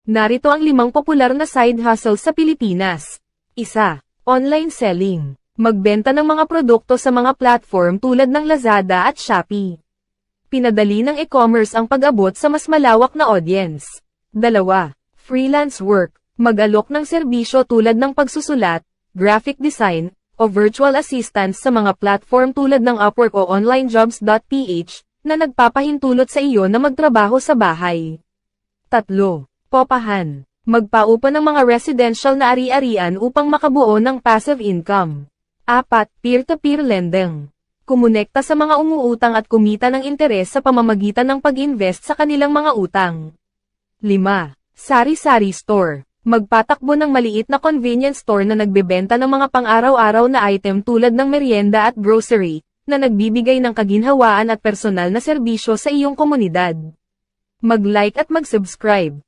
Narito ang 5 popular na side hustle sa Pilipinas. 1. Online selling. Magbenta ng mga produkto sa mga platform tulad ng Lazada at Shopee. Pinadali ng e-commerce ang pag-abot sa mas malawak na audience. 2. Freelance work. Mag-alok ng serbisyo tulad ng pagsusulat, graphic design, o virtual assistance sa mga platform tulad ng Upwork o onlinejobs.ph na nagpapahintulot sa iyo na magtrabaho sa bahay. 3. Popahan. Magpaupa ng mga residential na ari-arian upang makabuo ng passive income. 4. Peer-to-peer lending. Kumonekta sa mga umuutang at kumita ng interes sa pamamagitan ng pag-invest sa kanilang mga utang. 5. Sari-sari store. Magpatakbo ng maliit na convenience store na nagbebenta ng mga pang-araw-araw na item tulad ng merienda at grocery, na nagbibigay ng kaginhawaan at personal na serbisyo sa iyong komunidad. Mag-like at mag-subscribe.